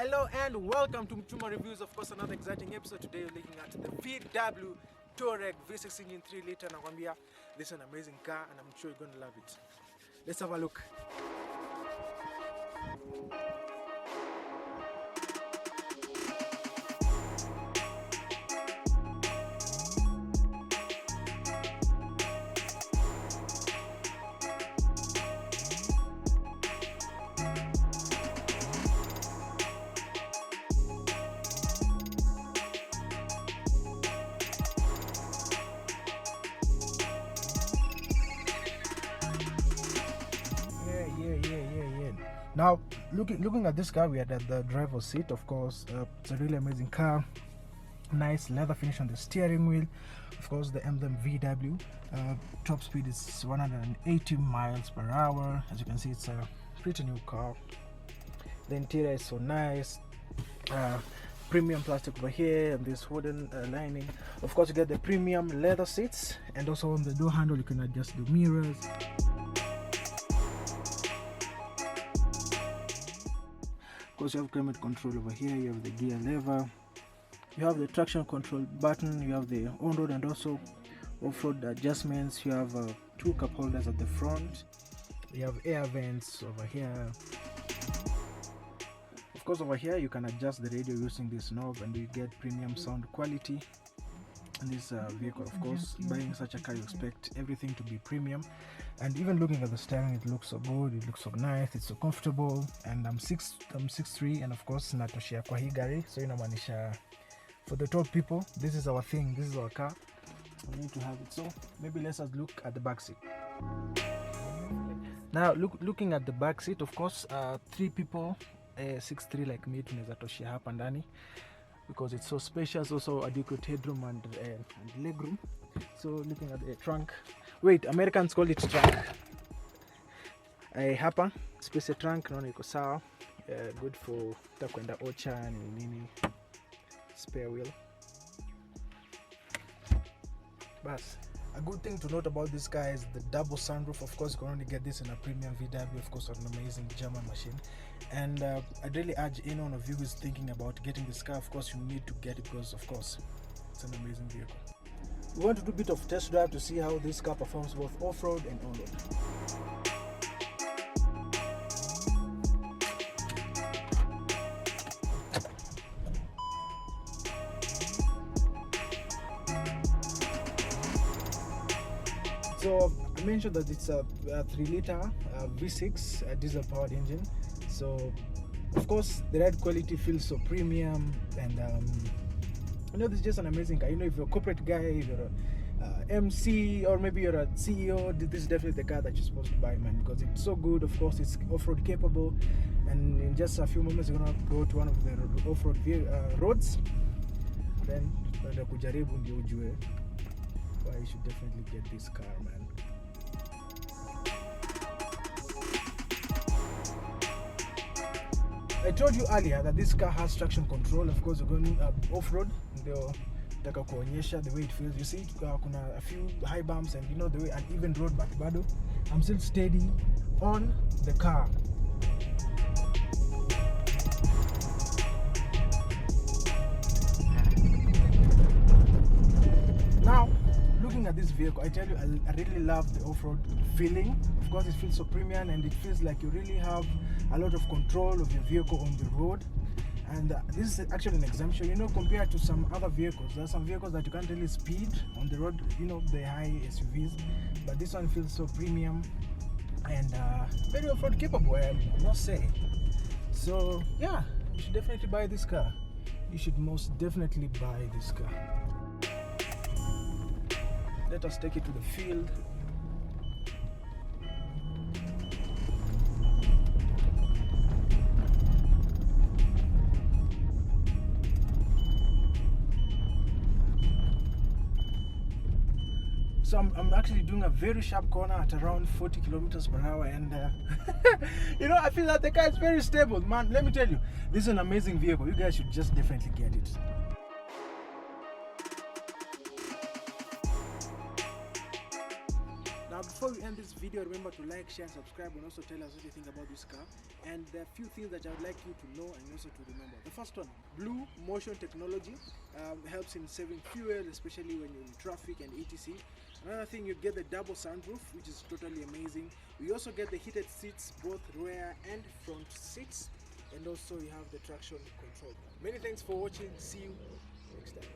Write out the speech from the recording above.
Hello and welcome to Mchuma Reviews. Of course, another exciting episode. Today we're looking at the VW Touareg V6 engine 3-litre. Nakwambia, this is an amazing car and I'm sure you're going to love it. Let's have a look. Now, looking at this car, we are at the driver's seat. Of course, it's a really amazing car. Nice leather finish on the steering wheel. Of course, the emblem VW. Top speed is 180 miles per hour. As you can see, it's a pretty new car. The interior is so nice. Premium plastic over here and this wooden lining. Of course, you get the premium leather seats, and also on the door handle you can adjust the mirrors. Of course, you have climate control over here, you have the gear lever, you have the traction control button, you have the on-road and also off-road adjustments, you have two cup holders at the front, you have air vents over here. Of course, over here you can adjust the radio using this knob and you get premium sound quality in this vehicle. Of course, buying such a car you expect everything to be premium. And even looking at the steering, it looks so good, it looks so nice, it's so comfortable. And I'm 6'3", and of course natoshea kwa hii gari, so inamaanisha for the top people, this is our thing, this is our car, we need to have it. So maybe let's look at the back seat. Now looking at the back seat, of course, 3 people, 6'3" like me, tunaweza toshea hapa ndani because it's so spacious, also adequate headroom and legroom. So looking at the trunk, wait, Americans call it trunk. Hapa space trunk naona iko sawa, good for takwenda ocha nini, spare wheel. Bas, a good thing to note about this car is the double sunroof. Of course, you can only get this in a premium VW, of course, on an amazing German machine. And I'd really urge anyone of you who is thinking about getting this car, of course, you need to get it because, of course, it's an amazing vehicle. We want to do a bit of test drive to see how this car performs both off-road and on-road. So I mentioned that it's a 3-litre V6 diesel-powered engine. So of course the ride quality feels so premium, and you know, this is just an amazing car. You know, if you're a corporate guy, if you're a MC, or maybe you're a CEO, this is definitely the car that you're supposed to buy, man, because it's so good. Of course, it's off-road capable, and in just a few moments you're gonna go to one of the off-road roads, then kujaribu ndio ujue why you should definitely get this car, man. I told you earlier that this car has traction control. Of course, you're going off-road, ndio nataka kuonyesha the way it feels. You see, kuna a few high bumps and you know the way uneven road, but bado I'm still steady on the car. Now, looking at this vehicle, I tell you, I really love the off-road feeling. Of course, it feels so premium and it feels like you really have a lot of control of your vehicle on the road. And this is actually an exemption, you know, compared to some other vehicles. There are some vehicles that you can't really speed on the road, you know, the high SUVs, but this one feels so premium and very off-road capable, I must say. So yeah, you should definitely buy this car. You should most definitely buy this car. Let us take it to the field. So I'm actually doing a very sharp corner at around 40 kilometers per hour, and you know, I feel that the car is very stable, man. Let me tell you, this is an amazing vehicle. You guys should just definitely get it. Now, before we end this video, remember to like, share, and subscribe, and also tell us what you think about this car. And there are a few things that I would like you to know and also to remember. The first one, Blue Motion technology helps in saving fuel, especially when you're in traffic and etc. Another thing, you get the double sunroof, which is totally amazing. We also get the heated seats, both rear and front seats, and also you have the traction control. Many thanks for watching. See you next time.